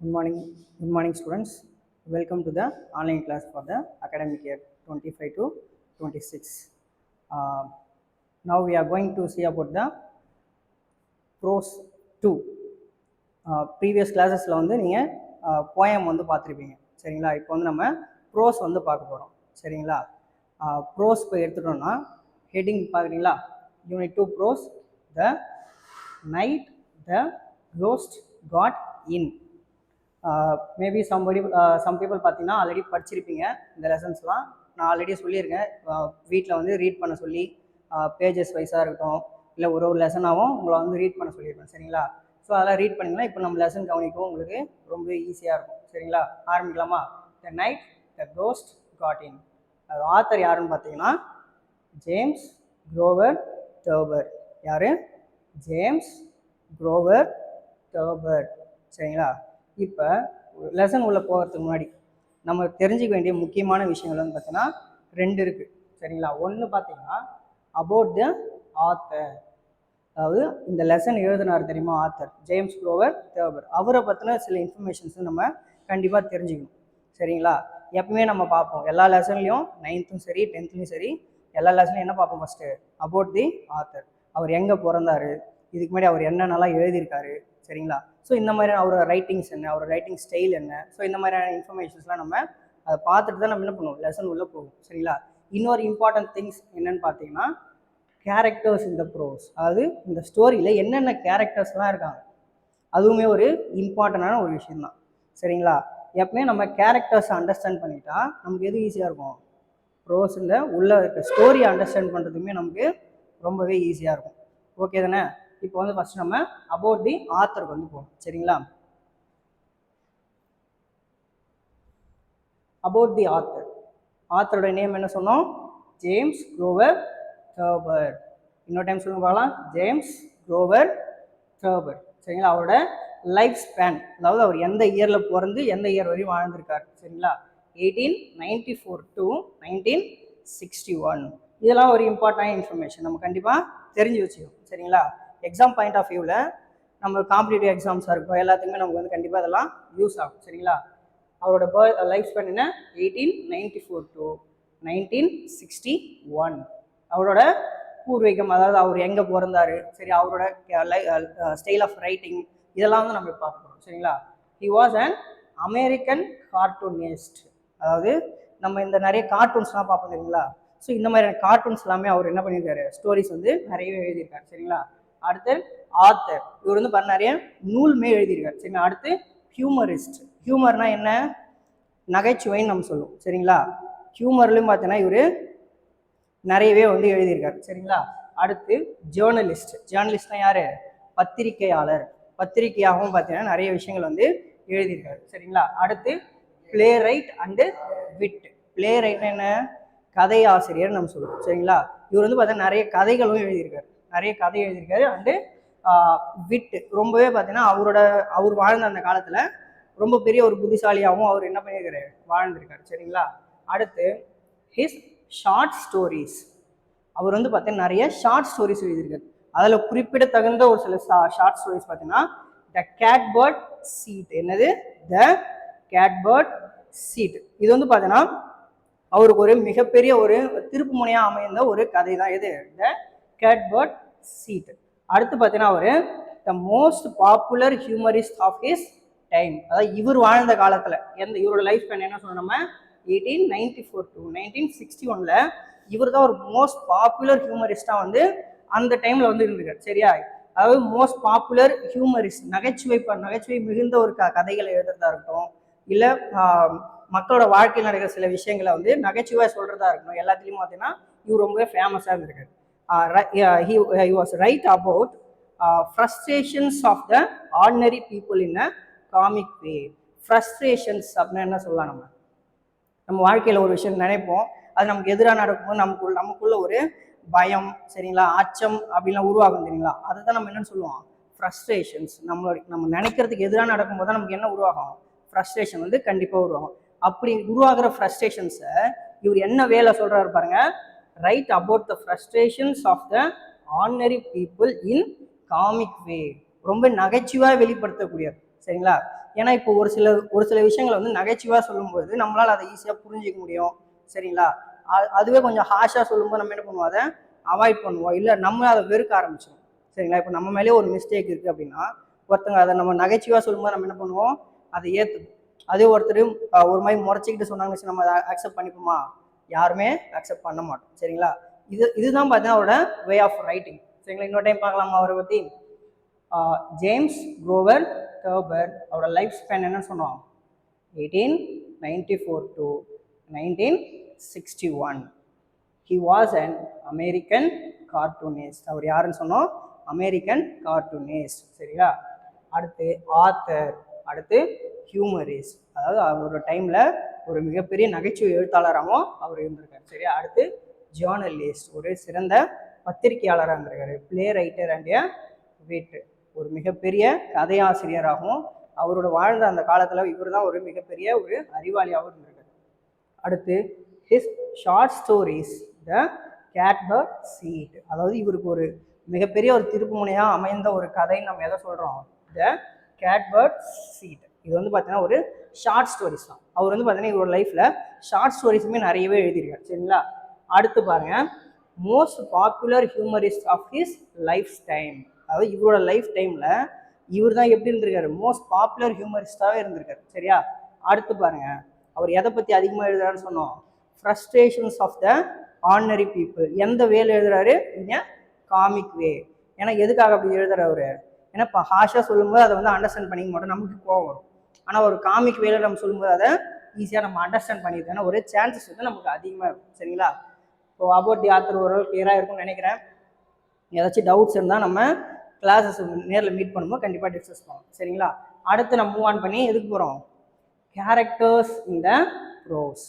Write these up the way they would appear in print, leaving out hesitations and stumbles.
Good morning, students. Welcome to the online class for the academic year 25 to 26. Now we are going to see about the prose 2. Previous கிளாஸஸில் வந்து நீங்கள் poem வந்து பார்த்துருப்பீங்க சரிங்களா. இப்போ வந்து நம்ம ப்ரோஸ் வந்து பார்க்க போகிறோம் சரிங்களா. ப்ரோஸ் இப்போ எடுத்துட்டோம்னா ஹெட்டிங் பார்க்குறீங்களா, unit 2 prose. The night the ghost got in. Maybe some people பார்த்தீங்கன்னா ஆல்ரெடி படிச்சிருப்பீங்க இந்த லெசன்ஸ்லாம். நான் ஆல்ரெடி சொல்லியிருக்கேன், வீட்டில் வந்து ரீட் பண்ண சொல்லி பேஜஸ் வைஸாக இருக்கட்டும், இல்லை ஒரு லெசனாகவும் உங்களை வந்து ரீட் பண்ண சொல்லியிருப்பேன் சரிங்களா. ஸோ அதெல்லாம் ரீட் பண்ணிங்கன்னா இப்போ நம்ம லெசன் கவனிக்கவும் உங்களுக்கு ரொம்ப ஈஸியாக இருக்கும் சரிங்களா. ஆரம்பிக்கலாமா? The night the ghost got in. அது ஆத்தர் யாருன்னு பார்த்தீங்கன்னா ஜேம்ஸ் குரோவர் டர்பர். யார்? ஜேம்ஸ் குரோவர் டர்பர் சரிங்களா. இப்போ லெசன் உள்ள போகிறதுக்கு முன்னாடி நம்ம தெரிஞ்சுக்க வேண்டிய முக்கியமான விஷயங்கள் வந்து பார்த்தீங்கன்னா 2 இருக்குது சரிங்களா. ஒன்று பார்த்தீங்கன்னா அபவுட் த ஆத்தர், அதாவது இந்த லெசன் எழுதினார் தெரியுமா ஆத்தர், ஜேம்ஸ் குரோவர் டர்பர். அவரை பற்றின சில இன்ஃபர்மேஷன்ஸ் நம்ம கண்டிப்பாக தெரிஞ்சுக்கணும் சரிங்களா. எப்பவுமே நம்ம பார்ப்போம் எல்லா லெசன்லையும், 9th சரி 10th சரி, எல்லா லெசன்லையும் என்ன பார்ப்போம்? First about the author. அவர் எங்கே பிறந்தார், இதுக்கு முன்னாடி அவர் என்னென்னலாம் எழுதியிருக்காரு சரிங்களா. ஸோ இந்த மாதிரியான அவரோட ரைட்டிங்ஸ் என்ன, அவரோட ரைட்டிங் ஸ்டைல் என்ன, ஸோ இந்த மாதிரியான இன்ஃபர்மேஷன்ஸ்லாம் நம்ம அதை பார்த்துட்டு தான் நம்ம என்ன பண்ணுவோம், லெசன் உள்ளே போகும் சரிங்களா. இன்னொரு இம்பார்ட்டன்ட் திங்ஸ் என்னென்னு பார்த்தீங்கன்னா கேரக்டர்ஸ் இந்த ப்ரோஸ், அதாவது இந்த ஸ்டோரியில் என்னென்ன கேரக்டர்ஸ்லாம் இருக்காங்க, அதுவுமே ஒரு இம்பார்ட்டண்டான ஒரு விஷயம்தான் சரிங்களா. எப்பவுமே நம்ம கேரக்டர்ஸை அண்டர்ஸ்டாண்ட் பண்ணிட்டா நமக்கு எது ஈஸியாக இருக்கும், ப்ரோஸில் உள்ள இருக்க ஸ்டோரியை அண்டர்ஸ்டாண்ட் பண்ணுறதுக்குமே நமக்கு ரொம்பவே ஈஸியாக இருக்கும். ஓகே தானே? இப்போ வந்து ஃபர்ஸ்ட் நம்ம அபவுட் தி ஆத்தருக்கு வந்து போகணும் சரிங்களா. அபவுட் தி ஆத்தர், ஆத்தரோட நேம் என்ன சொன்னோம்? James Grover Thurber. இன்னொரு டைம் சொல்லுங்க பார்க்கலாம், ஜேம்ஸ் குரோவர் டர்பர் சரிங்களா. அவரோட லைஃப் ஸ்பேன், அதாவது அவர் எந்த இயரில் பிறந்து எந்த இயர் வரையும் வாழ்ந்திருக்காரு சரிங்களா. 1894 to 1961. இதெல்லாம் ஒரு இம்பார்ட்டன்ட் இன்ஃபர்மேஷன் நம்ம கண்டிப்பாக தெரிஞ்சு வச்சுக்கணும் சரிங்களா. எக்ஸாம் பாயிண்ட் ஆஃப் வியூவில் நம்ம காம்படிட்டிவ் எக்ஸாம்ஸாக இருக்கும், எல்லாத்துக்குமே நமக்கு வந்து கண்டிப்பாக அதெல்லாம் யூஸ் ஆகும் சரிங்களா. அவரோட லைஃப் ஸ்பேன் என்ன? 1894 to 1961. அவரோட பூர்வீகம், அதாவது அவர் எங்கே பிறந்தாரு சரி, அவரோட ஸ்டைல் ஆஃப் ரைட்டிங், இதெல்லாம் வந்து நம்ம பார்க்க போகிறோம் சரிங்களா. He was an American cartoonist. அதாவது நம்ம இந்த நிறைய கார்ட்டூன்ஸ்லாம் பார்ப்போம் தெரியுங்களா. ஸோ இந்த மாதிரியான கார்ட்டூன்ஸ் எல்லாமே அவர் என்ன பண்ணியிருக்காரு, ஸ்டோரிஸ் வந்து நிறையவே எழுதியிருக்காரு சரிங்களா. அடுத்து ஆத்தர், இவர் வந்து நிறைய நூல்மே எழுதியிருக்காரு சரிங்களா. அடுத்து ஹியூமரிஸ்ட். ஹியூமர்னா என்ன? நகைச்சுவைன்னு நம்ம சொல்லுவோம் சரிங்களா. ஹியூமர்லையும் பார்த்தீங்கன்னா இவர் நிறையவே வந்து எழுதியிருக்காரு சரிங்களா. அடுத்து ஜேர்னலிஸ்ட். ஜேர்னலிஸ்ட்னா யாரு? பத்திரிகையாளர். பத்திரிகையாகவும் பார்த்தீங்கன்னா நிறைய விஷயங்கள் வந்து எழுதியிருக்காரு சரிங்களா. அடுத்து பிளே ரைட் அண்டு விட். பிளே ரைட்னா என்ன? கதை ஆசிரியர் நம்ம சொல்லுவோம் சரிங்களா. இவர் வந்து பார்த்தீங்கன்னா நிறைய கதைகளும் எழுதியிருக்காரு, நிறைய கதை எழுதியிருக்காரு. அண்டு விட்டு ரொம்பவே பார்த்தீங்கன்னா அவர் வாழ்ந்த அந்த காலத்தில் ரொம்ப பெரிய ஒரு புத்திசாலியாகவும் அவர் என்ன பண்ணியிருக்காரு, வாழ்ந்திருக்காரு சரிங்களா. அடுத்து ஹிஸ் ஷார்ட் ஸ்டோரிஸ். அவர் வந்து பார்த்தீங்கன்னா நிறைய ஷார்ட் ஸ்டோரிஸ் எழுதியிருக்காரு. அதில் குறிப்பிடத்தகுந்த ஒரு சில ஷார்ட் ஸ்டோரிஸ் பார்த்தீங்கன்னா த கேட்பர்ட் சீட். என்னது? த கேட்பர்ட் சீட். இது வந்து பார்த்தீங்கன்னா அவருக்கு ஒரு மிகப்பெரிய ஒரு திருப்பு முனையாக அமைந்த ஒரு கதை தான் இது, த கேட்பர்ட் சீட். அடுத்து பார்த்தீங்கன்னா அவர் the most popular humorist of his time. அதாவது இவர் வாழ்ந்த காலத்தில் இவரோட லைஃப் ஸ்பேன் என்ன சொன்னோம் நம்ம, 1894 to 1961. இவர் தான் ஒரு மோஸ்ட் பாப்புலர் ஹியூமரிஸ்டாக வந்து அந்த டைமில் வந்து இருந்திருக்காரு சரியா. அதாவது மோஸ்ட் பாப்புலர் ஹியூமரிஸ்ட், நகைச்சுவை மிகுந்த ஒரு கதைகளை எழுதுறதா இருக்கட்டும், இல்லை மக்களோட வாழ்க்கையில் நடக்கிற சில விஷயங்களை வந்து நகைச்சுவையாக சொல்கிறதா இருக்கணும், எல்லாத்துலேயும் பார்த்தீங்கன்னா இவர் ரொம்பவே ஃபேமஸாக இருந்திருக்காரு. He was right about frustrations of the ordinary people in a comic way. Frustrations அப்படின்னா என்ன சொல்லலாம், நம்ம வாழ்க்கையில் ஒரு விஷயம் நினைப்போம், அது நமக்கு எதிராக நடக்கும்போது நமக்குள்ள ஒரு பயம் சரிங்களா, அச்சம் அப்படின்லாம் உருவாகும் தெரியுங்களா. அதை தான் நம்ம என்னன்னு சொல்லுவோம், ஃப்ரஸ்ட்ரேஷன்ஸ். நம்ம நினைக்கிறதுக்கு எதிராக நடக்கும்போது தான் நமக்கு என்ன உருவாகும், ஃப்ரஸ்ட்ரேஷன் வந்து கண்டிப்பாக உருவாகும். அப்படி உருவாகிற ஃப்ரஸ்ட்ரேஷன்ஸை இவர் என்ன வேலை சொல்கிறாரு பாருங்க, write about the frustrations of the ordinary people in comic way. ரொம்ப நகைச்சுவாக வெளிப்படுத்தக்கூடியது சரிங்களா. ஏன்னா இப்போ ஒரு சில விஷயங்களை வந்து நகைச்சுவாக சொல்லும்போது நம்மளால் அதை ஈஸியாக புரிஞ்சிக்க முடியும். சரிங்களா? அதுவே கொஞ்சம் ஹாஷாக சொல்லும்போது நம்ம என்ன பண்ணுவோம், அதை அவாய்ட் பண்ணுவோம், இல்லை நம்ம அதை வெறுக்க ஆரம்பிச்சிடும். சரிங்களா? இப்போ நம்ம மேலே ஒரு மிஸ்டேக் இருக்குது அப்படின்னா ஒருத்தங்க அதை நம்ம நகைச்சுவாக சொல்லும்போது நம்ம என்ன பண்ணுவோம், அதை ஏற்றுக்கும். அதே ஒருத்தர் ஒரு மாதிரி முறைச்சிக்கிட்டு சொன்னாங்கன்னு நம்ம அதை அக்செப்ட் பண்ணிப்போமா? யாருமே அக்செப்ட் பண்ண மாட்டோம். சரிங்களா? இதுதான் பார்த்தீங்கன்னா அவரோட வே ஆஃப் ரைட்டிங். சரிங்களா? இன்னொரு டைம் பார்க்கலாமா அவரை பற்றி? ஜேம்ஸ் குரோவர் டர்பர், அவரோட லைஃப் ஸ்பேன் என்னன்னு சொன்னோம், 1894 to 1961. He was an American cartoonist. அவர் யாருன்னு சொன்னோம், அமெரிக்கன் கார்ட்டூனிஸ்ட். சரியா? அடுத்து ஆத்தர், அடுத்து ஹியூமரிஸ்ட், அதாவது அவரோட டைமில் ஒரு மிகப்பெரிய நகைச்சுவை எழுத்தாளராகவும் அவர் இருந்திருக்காரு. சரியா? அடுத்து ஜேர்னலிஸ்ட், ஒரு சிறந்த பத்திரிகையாளராக இருந்திருக்காரு. பிளே ரைட்டர் அண்ட் விட், ஒரு மிகப்பெரிய கதையாசிரியராகவும் அவரோட வாழ்ந்த அந்த காலத்தில் இவர் தான் ஒரு மிகப்பெரிய ஒரு அறிவாளியாகவும் இருந்திருக்காரு. அடுத்து his short stories the catbird seat, அதாவது இவருக்கு ஒரு மிகப்பெரிய ஒரு திருப்புமுனையாக அமைந்த ஒரு கதைன்னு நம்ம எதை சொல்கிறோம், த கேட்பர்ட் சீட். இது வந்து பார்த்தீங்கன்னா ஒரு ஷார்ட் ஸ்டோரிஸ் தான். அவர் வந்து பார்த்தீங்கன்னா இவரோட லைஃப்பில் ஷார்ட் ஸ்டோரிஸுமே நிறையவே எழுதியிருக்காரு. சரிங்களா? அடுத்து பாருங்க, most popular humorist of his life time, அதாவது இவரோட லைஃப் டைமில் இவர் தான் எப்படி இருந்திருக்காரு, மோஸ்ட் பாப்புலர் ஹியூமரிஸ்டாகவே இருந்திருக்காரு. சரியா? அடுத்து பாருங்க, அவர் எதை பற்றி அதிகமாக எழுதுறாருன்னு சொன்னோம், frustrations of the ordinary people. எந்த வேல எழுதுறாரு, இங்கே காமிக் வே. ஏன்னா எதுக்காக அப்படி எழுதுறாரு அவரு, ஏன்னா இப்போ ஹாஷாக சொல்லும்போது அதை வந்து அண்டர்ஸ்டாண்ட் பண்ணிக்க மாட்டோம், நமக்கு கோவம் வரும். ஆனால் ஒரு காமிக் வேலை நம்ம சொல்லும்போது அதை ஈஸியாக நம்ம அண்டர்ஸ்டாண்ட் பண்ணிடுது, ஒரு சான்சஸ் வந்து நமக்கு அதிகமாக இருக்கும். சரிங்களா? ஸோ அபவுட் தி ஆத்தர் ஓரளவு கிளியராக இருக்கும்னு நினைக்கிறேன். ஏதாச்சும் டவுட்ஸ் இருந்தால் நம்ம கிளாஸஸ் நேரில் மீட் பண்ணும்போது கண்டிப்பாக டிஸ்கஸ் பண்ணுவோம். சரிங்களா? அடுத்து நம்ம மூவ் ஆன் பண்ணி எதுக்கு போகிறோம், கேரக்டர்ஸ் இன் த ப்ரோஸ்.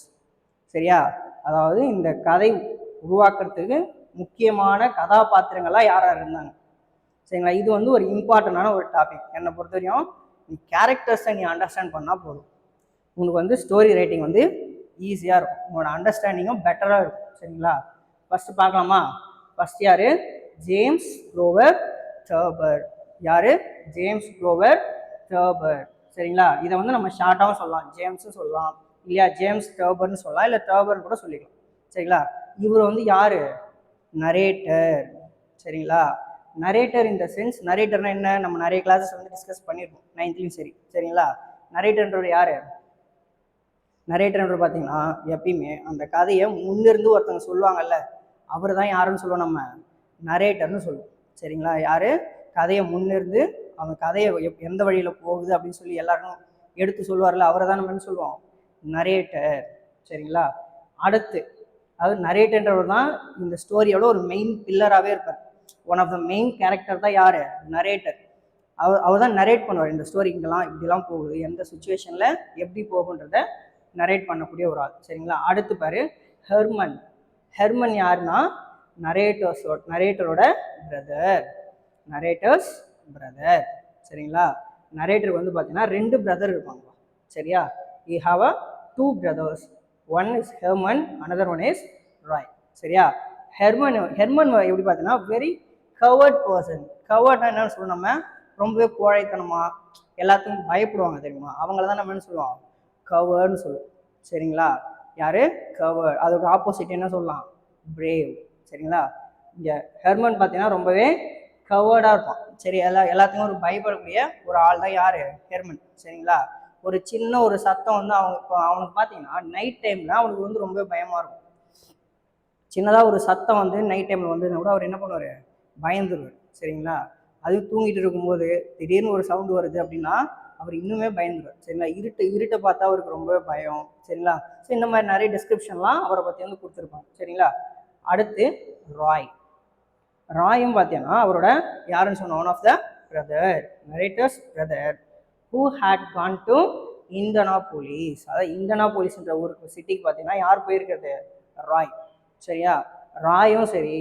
சரியா? அதாவது இந்த கதை உருவாக்குறதுக்கு முக்கியமான கதாபாத்திரங்களாக யாராக இருந்தாங்க. சரிங்களா? இது வந்து ஒரு இம்பார்ட்டண்டான ஒரு டாபிக். என்னை பொறுத்த வரையும் நீ கேரக்டர்ஸை நீ அண்டர்ஸ்டாண்ட் பண்ணால் போதும், உனக்கு வந்து ஸ்டோரி ரைட்டிங் வந்து ஈஸியாக இருக்கும், உன்னோட அண்டர்ஸ்டாண்டிங்கும் பெட்டராக இருக்கும். சரிங்களா? ஃபஸ்ட்டு பார்க்கலாமா? ஃபஸ்ட் யார், ஜேம்ஸ் குரோவர் டர்பர். யார், ஜேம்ஸ் குரோவர் டர்பர். சரிங்களா? இதை வந்து நம்ம ஷார்ட்டாகவும் சொல்லலாம், ஜேம்ஸும் சொல்லலாம், இல்லையா ஜேம்ஸ் டர்பர்னு சொல்லலாம், இல்லை டர்பர்னு கூட சொல்லிக்கலாம். சரிங்களா? இவர் வந்து யார், நரேட்டர். சரிங்களா? நரேட்டர் இன் த சென்ஸ், நரேட்டர்னா என்ன, நம்ம நிறைய கிளாஸஸ் வந்து டிஸ்கஸ் பண்ணியிருக்கோம் 9th சரி. சரிங்களா? நரேட்டர்ன்றது யார், நரேட்டர்ன்றது பார்த்தீங்கன்னா எப்பயுமே அந்த கதையை முன்னிருந்து ஒருத்தவங்க சொல்லுவாங்கல்ல, அவர் தான் யாருன்னு சொல்லுவோம், நம்ம நரேட்டர்னு சொல்லுவோம். சரிங்களா? யார் கதையை முன்னிருந்து அவங்க கதையை எந்த வழியில் போகுது அப்படின்னு சொல்லி எல்லாருக்கும் எடுத்து சொல்லுவார்ல, அவரை தான் நம்ம என்ன சொல்லுவோம், நரேட்டர். சரிங்களா? அடுத்து அதாவது நரேட்டர்ன்றவர் தான் இந்த ஸ்டோரியோட ஒரு மெயின் பில்லராகவே இருப்பார். One of the main character தான் யார், நரேட்டர். அவர் தான் நரேட் பண்ணுவார், இந்த ஸ்டோரி இங்கெல்லாம் இப்படிலாம் போகுது, எந்த சுச்சுவேஷனில் எப்படி போகுன்றத நரேட் பண்ணக்கூடிய ஒரு ஆள். சரிங்களா? அடுத்து பாரு, ஹெர்மன். ஹெர்மன் யாருன்னா நரேட்டரோட பிரதர், நரேட்டர்ஸ் பிரதர். சரிங்களா? நரேட்டர் வந்து பார்த்தீங்கன்னா 2 பிரதர் இருப்பாங்க. சரியா? We have a 2 brothers, one is Herman, another one is Roy. சரியா? ஹெர்மன் எப்படி பார்த்தீங்கன்னா வெரி கவர்ட் பர்சன். கவர்ட்னா என்னன்னு சொல்லுவோம், நம்ம ரொம்பவே கோழைத்தனமா எல்லாத்துக்கும் பயப்படுவாங்க தெரியுமா, அவங்கள தான் நம்ம என்ன சொல்லுவோம், கவர்ன்னு சொல்லுவோம். சரிங்களா? யாரு, கவர். அதோட ஆப்போசிட் என்ன சொல்லலாம், பிரேவ். சரிங்களா? இங்கே ஹெர்மன் பார்த்தீங்கன்னா ரொம்பவே கவர்டாக இருப்பான். சரி, எல்லாத்துக்கும் ஒரு பயப்படக்கூடிய ஒரு ஆள் தான் யார், ஹெர்மன். சரிங்களா? ஒரு சின்ன ஒரு சத்தம் வந்து அவனுக்கு பார்த்தீங்கன்னா நைட் டைமில் அவனுக்கு வந்து ரொம்ப பயமாக இருக்கும். சின்னதாக ஒரு சத்தம் வந்து நைட் டைமில் வந்து கூட அவர் என்ன பண்ணுவார், பயந்துருவார். சரிங்களா? அது தூங்கிட்டு இருக்கும்போது திடீர்னு ஒரு சவுண்டு வருது அப்படின்னா அவர் இன்னுமே பயந்துருவார். சரிங்களா? இருட்டை பார்த்தா அவருக்கு ரொம்ப பயம். சரிங்களா? ஸோ இந்த மாதிரி நிறைய டிஸ்கிரிப்ஷன்லாம் அவரை பற்றி வந்து கொடுத்துருப்பாங்க. சரிங்களா? அடுத்து ராயும் பார்த்தீங்கன்னா அவரோட யாருன்னு சொன்ன, one of the brother, narrator's brother, who had gone to Indianapolis. அதாவது இந்தனாபோலிஸ்ன்ற ஊருக்கு சிட்டிக்கு பார்த்தீங்கன்னா யார் போயிருக்கிறது, ராய். சரியா? ராயும் சரி,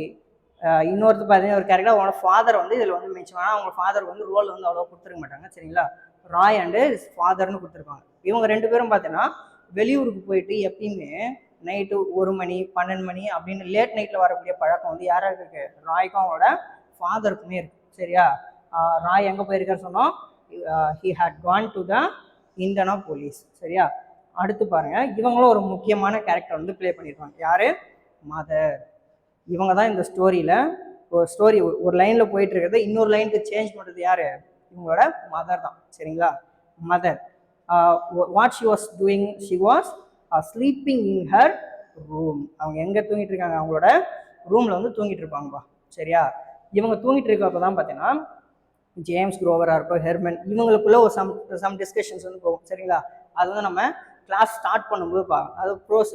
இன்னொருத்தர் பார்த்தீங்கன்னா ஒரு கேரக்டர், அவனோட ஃபாதர் வந்து இதில் வந்து மென்ஷன், ஆனால் அவங்க ஃபாதர் வந்து ரோல் வந்து அவ்வளோ கொடுத்துருக்க மாட்டாங்க. சரிங்களா? ராய் அண்டு ஃபாதர்னு கொடுத்துருப்பாங்க. இவங்க 2 பேரும் பார்த்தீங்கன்னா வெளியூருக்கு போயிட்டு எப்பயுமே நைட்டு 1 மணி 12 மணி அப்படின்னு லேட் நைட்டில் வரக்கூடிய பழக்கம் வந்து யாராக இருக்கு, ராய்க்கும் அவனோட ஃபாதருக்குமே இருக்கு. சரியா? ராய் எங்கே போயிருக்காரு சொன்னோம், he had gone to the Indianapolis. சரியா? அடுத்து பாருங்க, இவங்களும் ஒரு முக்கியமான கேரக்டர் வந்து ப்ளே பண்ணியிருப்பாங்க. யாரு? மதர். இவங்க தான் இந்த ஸ்டோரியில ஒரு ஸ்டோரி ஒரு லைன்ல போயிட்டு இருக்கிறது இன்னொரு லைனுக்கு சேஞ்ச் பண்றது யாரு? இவங்களோட மதர் தான். சரிங்களா? Mother. What she was doing? She was sleeping in her room. அவங்க எங்க தூங்கிட்டு இருக்காங்க? அவங்களோட ரூம்ல வந்து தூங்கிட்டு இருப்பாங்கப்பா. சரியா? இவங்க தூங்கிட்டு இருக்கப்ப தான் பார்த்தீங்கன்னா ஜேம்ஸ் குரோவராக இருக்கும், ஹெர்மன், இவங்களுக்குள்ள ஒரு சம் டிஸ்கஷன்ஸ் வந்து போகும். சரிங்களா? அது வந்து நம்ம கிளாஸ் ஸ்டார்ட் பண்ணும்போது பார்க்கலாம். அது ப்ரோஸ்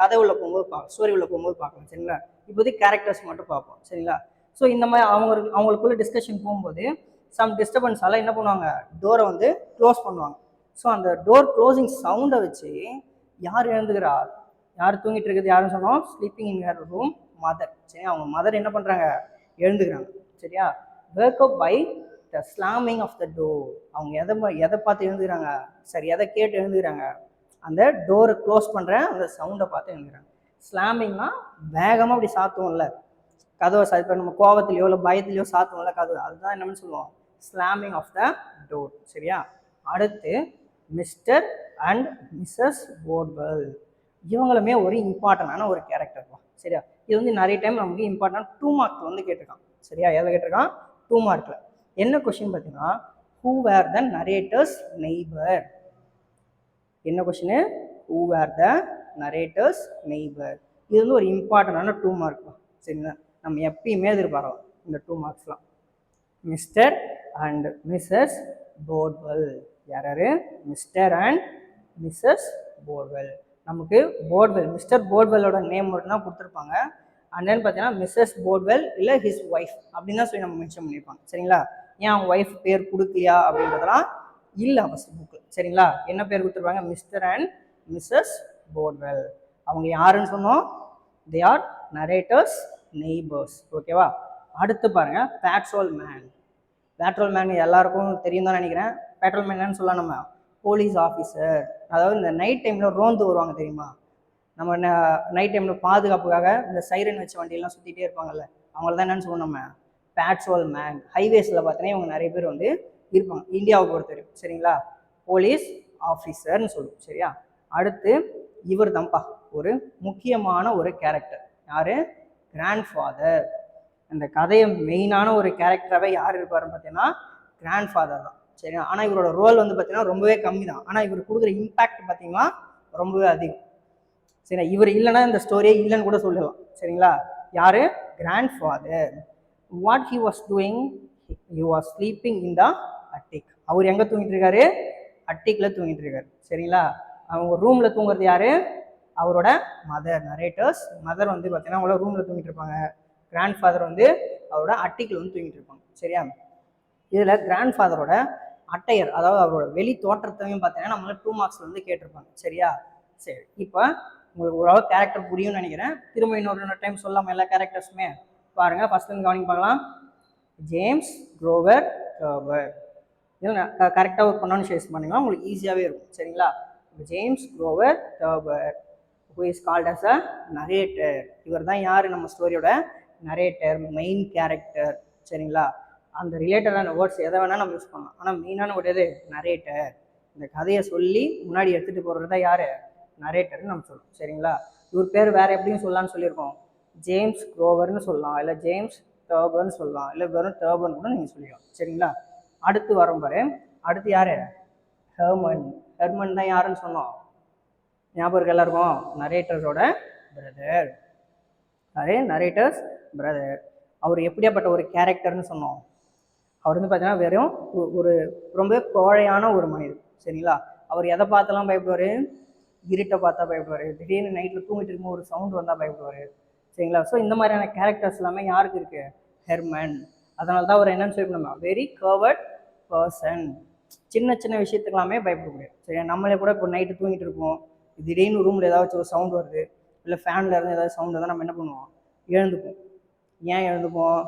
கதை உள்ள போகும்போது பார்க்கலாம், ஸ்டோரி உள்ள போகும்போது பார்க்கலாம். சரிங்களா? இப்போதைக்கு கேரக்டர்ஸ் மட்டும் பார்ப்போம். சரிங்களா? ஸோ இந்த மாதிரி அவங்களுக்குள்ள டிஸ்கஷன் போகும்போது சம் டிஸ்டர்பன்ஸால என்ன பண்ணுவாங்க? டோரை வந்து க்ளோஸ் பண்ணுவாங்க. ஸோ அந்த டோர் க்ளோசிங் சவுண்டை வச்சு யார் எழுந்துக்கிறா? யார் தூங்கிட்டு இருக்குது? யாருன்னு சொன்னோம்? Sleeping in her room, mother. சரி, அவங்க மதர் என்ன பண்ணுறாங்க? எழுந்துக்கிறாங்க. சரியா? Wake up by the slamming of the door. அவங்க எதை பார்த்து எழுந்துக்கிறாங்க? சரி, எதை கேட்டு எழுந்துக்கிறாங்க? அந்த டோரை க்ளோஸ் பண்ணுற அந்த சவுண்டை பார்த்து எழுந்துக்கிறாங்க. ஸ்லாமிங்னா வேகமாக அப்படி சாத்துவோம்ல கதவை, இப்போ நம்ம கோவத்திலையோ இல்லை பயத்திலையோ சாத்துவோம்ல கதவை, அதுதான் என்னன்னு சொல்லுவோம்? Slamming of the door. சரியா? அடுத்து மிஸ்டர் அண்ட் மிஸ்ஸஸ் போர்ட்வெல். இவங்களுமே ஒரு இம்பார்ட்டண்டான ஒரு கேரக்டர் தான். சரியா? இது வந்து நிறைய டைம் நமக்கு இம்பார்ட்டன்ட் 2 மார்க் வந்து கேட்டிருக்கான். சரியா? எதில் கேட்டிருக்கான்? 2 மார்க்ல. என்ன கொஸ்டின் பார்த்தீங்கன்னா, who were the narrator's neighbour? என்ன question? Who were the narrator's neighbour. இது வந்து ஒரு இம்பார்ட்டண்டான 2 மார்க் தான். சரிங்களா? நம்ம எப்பயுமே எதிர்பார்க்கலாம் இந்த 2 மார்க்ஸ்லாம். Mr and Mrs Bodwell. யாராரு? Mr and Mrs Bodwell. நமக்கு போர்ட்வெல், மிஸ்டர் போர்ட்வெல்லோட நேம் மட்டும் தான் கொடுத்துருப்பாங்க. அண்ட் தென் பார்த்தீங்கன்னா மிஸ்ஸஸ் போர்ட்வெல் இல்லை ஹிஸ் ஒய்ஃப் அப்படின்னு தான் சொல்லி நம்ம மென்ஷன் பண்ணியிருப்பாங்க. சரிங்களா? ஏன் அவங்க ஒய்ஃப் பேர் கொடுக்கலையா அப்படின்றதெல்லாம் இல்லை ஃபர்ஸ்ட் புக்கு. சரிங்களா? என்ன பேர் கொடுத்துருப்பாங்க? Mister and Mrs Bodwell. அவங்க யாருன்னு சொன்னோம்? They are narrator's neighbours. ஓகேவா? அடுத்து பாருங்க, பேட்ரோல் மேன். பேட்ரோல் மேன் எல்லாருக்கும் தெரியும் தான் நினைக்கிறேன். பேட்ரோல் மேன் சொல்லலாம் நம்ம போலீஸ் ஆஃபீஸர். அதாவது இந்த நைட் டைமில் ரோந்து வருவாங்க தெரியுமா? நம்ம நைட் டைமில் பாதுகாப்புக்காக இந்த சைரன் வச்ச வண்டியெல்லாம் சுற்றிட்டே இருப்பாங்கல்ல, அவங்கள தான் என்னன்னு சொல்லுவோம் நம்ம? Patrol man. ஹைவேஸில் பார்த்தீங்கன்னா இவங்க நிறைய பேர் வந்து இருப்பாங்க, இந்தியாவை பொறுத்த வரைக்கும். சரிங்களா? போலீஸ் ஆஃபீஸர்னு சொல்லுவோம். சரியா? அடுத்து இவர் தான்ப்பா ஒரு முக்கியமான ஒரு கேரக்டர். யாரு? Grandfather. அந்த கதையை மெயினான ஒரு கேரக்டராகவே யார் இருப்பாருன்னு பார்த்தீங்கன்னா கிராண்ட் ஃபாதர் தான். சரிங்களா? ஆனால் இவரோட ரோல் வந்து பார்த்தீங்கன்னா ரொம்பவே கம்மி தான். ஆனால் இவர் கொடுக்குற இம்பேக்ட் பார்த்தீங்கன்னா ரொம்பவே அதிகம். சரி, இவர் இல்லைன்னா இந்த ஸ்டோரியே இல்லைன்னு கூட சொல்லலாம். சரிங்களா? யாரு? Grandfather. What he was doing? He was sleeping in the attic. அவர் எங்கே தூங்கிட்டு இருக்காரு? அட்டிக்கில் தூங்கிட்டு இருக்காரு. சரிங்களா? அவங்க ரூமில் தூங்குறது யாரு? அவரோட மதர், நரேட்டர்ஸ் மதர் வந்து பார்த்தீங்கன்னா அவங்கள ரூமில் தூங்கிட்டு இருப்பாங்க. கிராண்ட் ஃபாதர் வந்து அவரோட அட்டிக்கில் வந்து தூங்கிட்டு இருப்பாங்க. சரியா? இதில் கிராண்ட் ஃபாதரோட அட்டையர், அதாவது அவரோட வெளி தோற்றத்தையும் பார்த்தீங்கன்னா நம்மள 2 மார்க்ஸ் வந்து கேட்டிருப்பாங்க. சரியா? சரி, இப்போ உங்களுக்கு ஓரளவு கேரக்டர் புரியும்னு நினைக்கிறேன். திரும்ப இன்னொரு டைம் சொல்லாமல் எல்லா கேரக்டர்ஸுமே பாருங்க. ஃபர்ஸ்ட் வந்து கவனிங்க பார்க்கலாம். James, Grover, Carver. இதெல்லாம் கரெக்டாக ஒர்க் ப்ரொனன்சியேஷன் பண்ணிங்கன்னா உங்களுக்கு ஈஸியாகவே இருக்கும். சரிங்களா? James, Grover, Carver, who is called as a narrator. இவர் தான் யார்? நம்ம ஸ்டோரியோட நரேட்டர், மெயின் கேரக்டர். சரிங்களா? அந்த ரிலேட்டடான வேர்ட்ஸ் எதை வேணால் நம்ம யூஸ் பண்ணலாம். ஆனால் மெயினான ஒரு எது? நரேட்டர். இந்த கதையை சொல்லி முன்னாடி எடுத்துகிட்டு போகிறது தான் யார்? நரேட்டர்னு நம்ம சொல்லுவோம். சரிங்களா? இவர் பேர் வேறு எப்படின்னு சொல்லலாம்னு சொல்லியிருக்கோம். ஜேம்ஸ் குரோவர்னு சொல்லலாம், இல்லை ஜேம்ஸ் டர்பர்னு சொல்லலாம், இல்லை வெறும் டர்பர்னு கூட நீங்கள் சொல்லிக்கலாம். சரிங்களா? அடுத்து வரும் பாரு. அடுத்து யார்? ஹெர்மன். ஹெர்மன் தான் யாருன்னு சொன்னோம்? ஞாபகம் இருக்கு எல்லாருக்கும்? நரேட்டர்ஸோட பிரதர். அதே நரேட்டர்ஸ் பிரதர். அவர் எப்படியாப்பட்ட ஒரு கேரக்டர்னு சொன்னோம்? அவர் வந்து பார்த்தீங்கன்னா வெறும் ஒரு ரொம்ப கோழையான ஒரு மனிதர். சரிங்களா? அவர் எதை பார்த்தெல்லாம் பயப்படுவார்? இருட்டை பார்த்தா பயப்படுவார். திடீர்னு நைட்டில் தூங்கிட்டு இருக்கும்போது ஒரு சவுண்ட் வந்தால் பயப்படுவார். சரிங்களா? ஸோ இந்த மாதிரியான கேரக்டர்ஸ் எல்லாமே யாருக்கு இருக்குது? ஹெர்மன். அதனால தான் அவர் என்னன்னு சொல்லி வெரி கர்வர்ட் பர்சன். சின்ன சின்ன விஷயத்துக்கெல்லாமே பயப்படக்கூடாது. சரியா? நம்மளே கூட இப்போ நைட்டு தூங்கிட்டு இருப்போம், திடீர்னு ரூமில் ஏதாச்சும் ஒரு சவுண்ட் வருது, இல்லை ஃபேனில் இருந்து ஏதாவது சவுண்ட் வந்தால் நம்ம என்ன பண்ணுவோம்? எழுந்துப்போம். ஏன் எழுந்துப்போம்?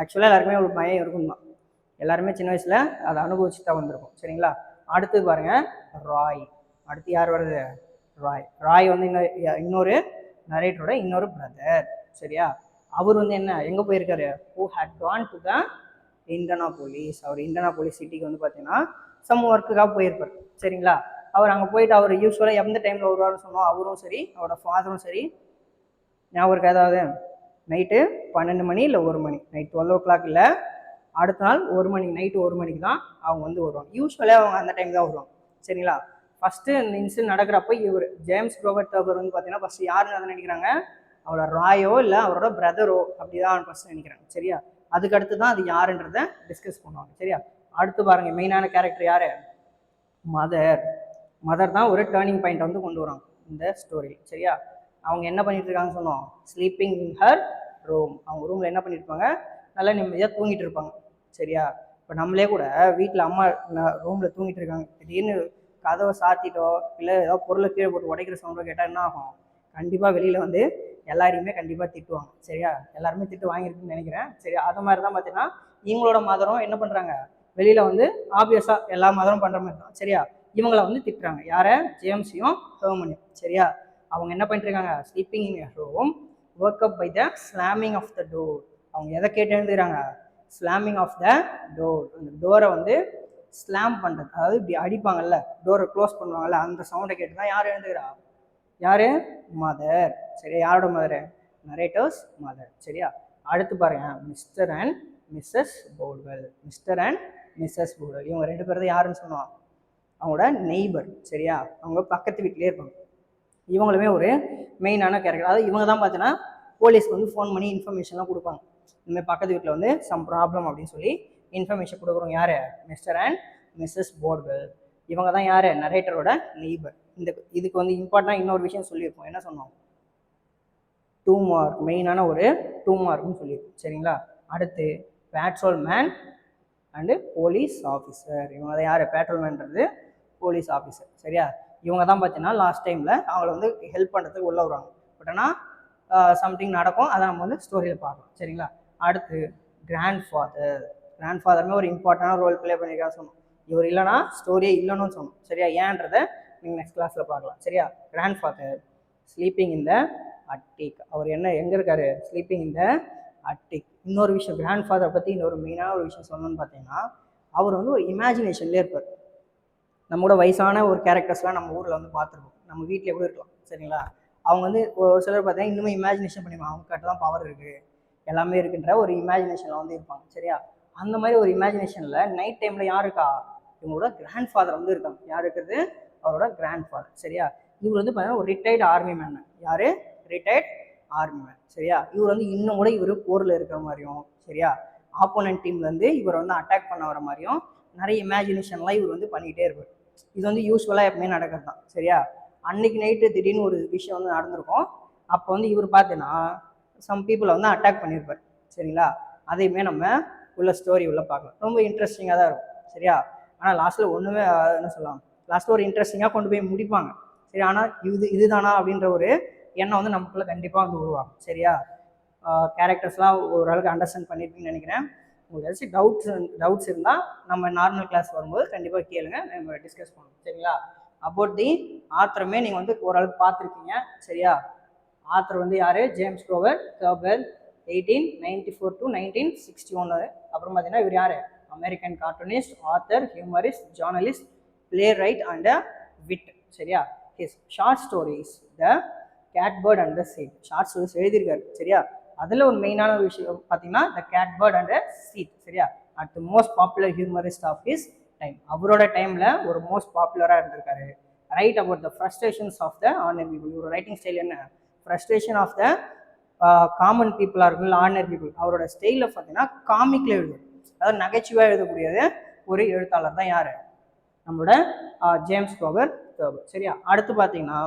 ஆக்சுவலாக எல்லாருக்குமே ஒரு பயம் இருக்கும் தான். எல்லாருமே சின்ன வயசில் அதை அனுபவிச்சு தான் வந்திருக்கும். சரிங்களா? அடுத்து பாருங்கள், ராய். அடுத்து யார் வருது? ராய். ராய் வந்து இன்னொரு நரேட்டரோட இன்னொரு பிரதர். சரியா? அவர் வந்து என்ன எங்கே போயிருக்காரு? Who had gone to the Indianapolis. அவர் இண்டியானாபோலிஸ் சிட்டிக்கு வந்து பார்த்தீங்கன்னா சம் ஒர்க்குக்காக போயிருப்பார் சரிங்களா. அவர் அங்கே போயிட்டு அவர் யூஸ்வலாக எந்த டைமில் வருவார்னு சொன்னோம், அவரும் சரி அவரோட ஃபாதரும் சரி ஞாபகம் இருக்கா ஏதாவது? நைட்டு 12 மணி இல்லை 1 மணி, நைட் 12 இல்லை, அடுத்த நாள் 1 மணி, நைட்டு 1 மணிக்கு தான் அவங்க வந்து வருவாங்க. யூஸ்வலாக அவங்க அந்த டைம் தான் வருவாங்க சரிங்களா. ஃபஸ்ட்டு இந்த இன்சிடென்ட் நடக்கிறப்போ இவர் ஜேம்ஸ் ரோபர்ட் தர்பர் வந்து பார்த்தீங்கன்னா ஃபஸ்ட்டு யாருன்னு அதை நினைக்கிறாங்க, அவரோட ராயோ இல்லை அவரோட பிரதரோ அப்படிதான் ஃபஸ்ட்டு நினைக்கிறாங்க சரியா. அதுக்கு அடுத்து தான் அது யாருன்றதை டிஸ்கஸ் பண்ணுவாங்க சரியா. அடுத்து பாருங்கள், மெயினான கேரக்டர் யார்? மதர். மதர் தான் ஒரு டேர்னிங் பாயிண்ட் வந்து கொண்டு வராங்க இந்த ஸ்டோரி சரியா. அவங்க என்ன பண்ணிட்டு இருக்காங்கன்னு சொன்னோம், ஸ்லீப்பிங் இன் ஹர் ரூம். அவங்க ரூமில் என்ன பண்ணியிருப்பாங்க, நல்லா நிம்மதியாக தூங்கிட்டு இருப்பாங்க சரியா. இப்போ நம்மளே கூட வீட்டில் அம்மா ரூமில் தூங்கிட்டு இருக்காங்க, திடீர்னு கதவை சாத்திட்டோ இல்லை ஏதோ பொருளை கீழே போட்டு உடைக்கிற சவுண்டோ கேட்டால் என்ன ஆகும், கண்டிப்பாக வெளியில் வந்து எல்லாரையுமே கண்டிப்பாக திட்டுவாங்க சரியா. எல்லாருமே திட்டு வாங்கியிருக்குன்னு நினைக்கிறேன் சரியா. அது மாதிரி தான் பார்த்தீங்கன்னா இவங்களோட மதரும் என்ன பண்ணுறாங்க, வெளியில் வந்து ஆப்வியஸாக எல்லா மதரும் பண்ணுற மாதிரி தான் சரியா. இவங்களை வந்து திட்டுறாங்க, யாரை? ஜேம்ஸையும் ஹெர்மனியும் சரியா. அவங்க என்ன பண்ணிட்டு இருக்காங்க, sleeping in room, woke up by the slamming of the door. அவங்க எதை கேட்டு எழுதுறாங்க, ஸ்லாமிங் ஆஃப் த டோர். அந்த டோரை வந்து ஸ்லாம் பண்ணுறது, அதாவது இப்படி அடிப்பாங்கல்ல, டோரை க்ளோஸ் பண்ணுவாங்கல்ல, அந்த சவுண்டை கேட்டு தான் யார் எழுதுகிறா, யார்? மதர் சரியா. யாரோட மதர்? நரேட்டர்ஸ் மதர் சரியா. அடுத்து பாருங்க, mister and Mrs Bodwell. Mister and Mrs Bodwell இவங்க 2 பேர் தான் யாருன்னு சொன்னோம், அவங்களோட நெய்பர் சரியா. அவங்க பக்கத்து வீட்டிலே இருப்பாங்க. இவங்களுமே ஒரு மெயினான கேரக்டர். அதாவது இவங்க தான் பார்த்தீங்கன்னா போலீஸ்க்கு வந்து ஃபோன் பண்ணி இன்ஃபர்மேஷன்லாம் கொடுப்பாங்க, இனிமேல் பக்கத்து வீட்டில் வந்து சம் ப்ராப்ளம் அப்படின்னு சொல்லி இன்ஃபர்மேஷன் கொடுக்குறோம். யார்? Mister and Mrs Bodwell. இவங்க தான் யார்? நரேட்டரோட நெய்பர். இதுக்கு வந்து இம்பார்ட்டண்டாக இன்னொரு விஷயம் சொல்லியிருப்போம், என்ன சொன்னோம், 2 மார்க், மெயினான ஒரு 2 மார்க்னு சொல்லியிருக்கோம் சரிங்களா. அடுத்து patrol man and police officer. இவங்க தான் யார்? பேட்ரோல் மேன்றது போலீஸ் ஆஃபீஸர் சரியா. இவங்க தான் பார்த்தீங்கன்னா லாஸ்ட் டைமில் அவங்கள வந்து ஹெல்ப் பண்ணுறதுக்கு உள்ள வருவாங்க. பட் ஆனால் சம்திங் நடக்கும், அதை நம்ம வந்து ஸ்டோரியில் பார்க்கலாம் சரிங்களா. அடுத்து கிராண்ட் ஃபாதர். கிராண்ட் ஃபாதருமே ஒரு இம்பார்ட்டண்டான ரோல் ப்ளே பண்ணியிருக்கான்னு சொன்னோம். இவர் இல்லைனா ஸ்டோரியே இல்லைன்னு சொன்னோம் சரியா. ஏன்றதை நீங்கள் நெக்ஸ்ட் கிளாஸில் பார்க்கலாம் சரியா. Grandfather sleeping in the attic. அவர் எங்கே இருக்காரு? Sleeping in the attic. இன்னொரு விஷயம் கிராண்ட் ஃபாதரை பற்றி இன்னொரு மெயினான ஒரு விஷயம் சொல்லணும்னு பார்த்தீங்கன்னா, அவர் வந்து ஒரு இமேஜினேஷன்லேயே இருப்பார். நம்மளோட வயசான ஒரு கேரக்டர்ஸ்லாம் நம்ம ஊரில் வந்து பார்த்துருக்கோம், நம்ம வீட்டிலே கூட இருக்கலாம் சரிங்களா. அவங்க வந்து ஒரு சிலர் பார்த்தீங்கன்னா இன்னுமே இமேஜினேஷன் பண்ணிப்பாங்க, அவங்க கிட்ட தான் பவர் இருக்குது, எல்லாமே இருக்குன்ற ஒரு இமேஜினேஷனில் வந்து இருப்பாங்க சரியா. அந்த மாதிரி ஒரு இமேஜினேஷனில் நைட் டைமில் யார் இருக்கா, இவங்களோட கிராண்ட் ஃபாதர் வந்து இருக்காங்க. யார் இருக்குது? அவரோட கிராண்ட் ஃபாதர் சரியா. இவர் வந்து பார்த்தீங்கன்னா ஒரு ரிட்டையர்டு ஆர்மி மேன். யார்? ரிட்டையர்ட் ஆர்மி மேன் சரியா. இவர் வந்து இன்னும் கூட இவர் போரில் இருக்கிற மாதிரியும் சரியா, ஆப்போனன்ட் டீம்லேருந்து இவர் வந்து அட்டாக் பண்ண வர மாதிரியும் நிறைய இமேஜினேஷன்லாம் இவர் வந்து பண்ணிகிட்டே இருப்பார். இது வந்து யூஸ்வலாக எப்பவுமே நடக்கிறது தான் சரியா. அன்னைக்கு நைட்டு திடீர்னு ஒரு விஷயம் வந்து நடந்திருக்கும், அப்போ வந்து இவர் பார்த்தீங்கன்னா சம் பீப்புளை வந்து அட்டாக் பண்ணியிருப்பார் சரிங்களா. அதையுமே நம்ம உள்ள ஸ்டோரி உள்ள பார்க்கலாம், ரொம்ப இன்ட்ரெஸ்டிங்காக தான் இருக்கும் சரியா. ஆனால் லாஸ்ட்டில் ஒன்றுமே என்ன சொல்லலாம், லாஸ்ட்டில் ஒரு இன்ட்ரெஸ்டிங்காக கொண்டு போய் முடிப்பாங்க சரி. ஆனால் இதுதானா அப்படின்ற ஒரு எண்ணம் வந்து நமக்குள்ள கண்டிப்பாக வந்து உருவாகும் சரியா. கேரக்டர்ஸ்லாம் ஓரளவுக்கு அண்டர்ஸ்டாண்ட் பண்ணியிருப்பீங்கன்னு நினைக்கிறேன். உங்களுக்கு ஏதாச்சும் டவுட்ஸ் இருந்தால் நம்ம நார்மல் கிளாஸ் வரும்போது கண்டிப்பாக கேளுங்க, நம்ம டிஸ்கஸ் பண்ணுவோம் சரிங்களா. அபவுட் தி ஆத்தருமே நீங்கள் வந்து ஓரளவுக்கு பார்த்துருக்கீங்க சரியா. ஆத்தர் வந்து யார்? James Robert Thurber, 1894 to 1961. அப்புறம் பார்த்தீங்கன்னா இவர் யார்? American cartoonist, author, humorist, journalist, playwright and wit சரியா. His short stories the catbird and the seat. Short stories எழுதியிருக்காரு சரியா. அதில் ஒரு மெயினான ஒரு விஷயம் பார்த்தீங்கன்னா த கேட்பர்ட் அண்ட் சீட் சரியா. At the most popular humorist of his time. அவரோட டைமில் ஒரு மோஸ்ட் பாப்புலராக இருந்திருக்காரு. Write about the frustrations of the ordinary people. இவரோட ரைட்டிங் ஸ்டைல் என்ன? ஃப்ரஸ்ட்ரேஷன் ஆஃப் த காமன் பீப்புளாக இருக்கும், ஆர்டினரி பீப்புள். அவரோட ஸ்டைலில் பார்த்தீங்கன்னா காமிக்கில் எழுதும், அதாவது நகைச்சுவையாக எழுதக்கூடியது ஒரு எழுத்தாளர் தான் யார்? நம்மளோட ஜேம்ஸ் ரோபர்ட் தர்பர் சரியா. அடுத்து பார்த்தீங்கன்னா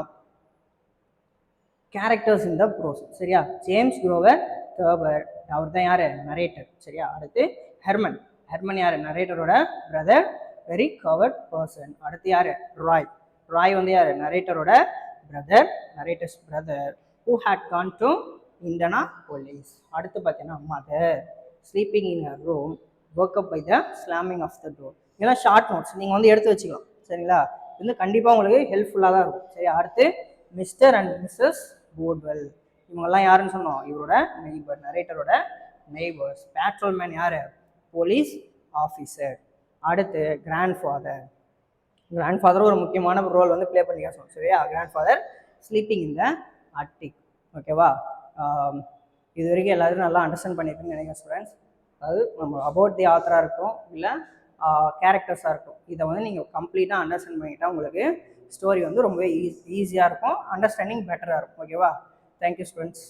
கேரக்டர்ஸ் இன் த ப்ரோஸ் சரியா. ஜேம்ஸ் ரோபர்ட் தர்பர் அவர் தான் யார்? நரேட்டர் சரியா. அடுத்து ஹெர்மன். ஹெர்மன் யார்? நரேட்டரோட பிரதர், வெரி கவர்ட் பர்சன். அடுத்து யார்? ராய். ராய் வந்து யார்? நரேட்டரோட brother, narrator's brother, who had gone to Indianapolis. அடுத்து பார்த்தீங்கன்னா mother, sleeping in her room, woke up by the slamming of the door. இதெல்லாம் ஷார்ட் நோட்ஸ், நீங்கள் வந்து எடுத்து வச்சுக்கலாம் சரிங்களா. இது வந்து கண்டிப்பாக உங்களுக்கு ஹெல்ப்ஃபுல்லாக தான் இருக்கும் சரியா. அடுத்து மிஸ்டர் அண்ட் மிஸ்ஸஸ் போர்ட்வெல். இவங்கெல்லாம் யாருன்னு சொன்னோம்? இவரோட நெய்பர், நரேட்டரோட நெய்பர்ஸ். பேட்ரோல் மேன் யார்? Police officer. அடுத்து கிராண்ட் ஃபாதர் ஒரு முக்கியமான ரோல் வந்து ப்ளே பண்ணிக்க சரியா. Grandfather sleeping in the attic. ஓகேவா, இது வரைக்கும் எல்லாரும் நல்லா அண்டர்ஸ்டாண்ட் பண்ணியிருக்குன்னு நினைக்கிறேன் ஸ்டூடெண்ட்ஸ். அதாவது நம்ம அபவுட் தி ஆத்தராக இருக்கும் இல்லை கேரக்டர்ஸாக இருக்கும், இதை வந்து நீங்கள் கம்ப்ளீட்டாக அண்டர்ஸ்டாண்ட் பண்ணிக்கிட்டால் உங்களுக்கு ஸ்டோரி வந்து ரொம்ப ஈஸியாக இருக்கும், அண்டர்ஸ்டாண்டிங் பெட்டராக இருக்கும். ஓகேவா, தேங்க்யூ ஸ்டூடெண்ட்ஸ்.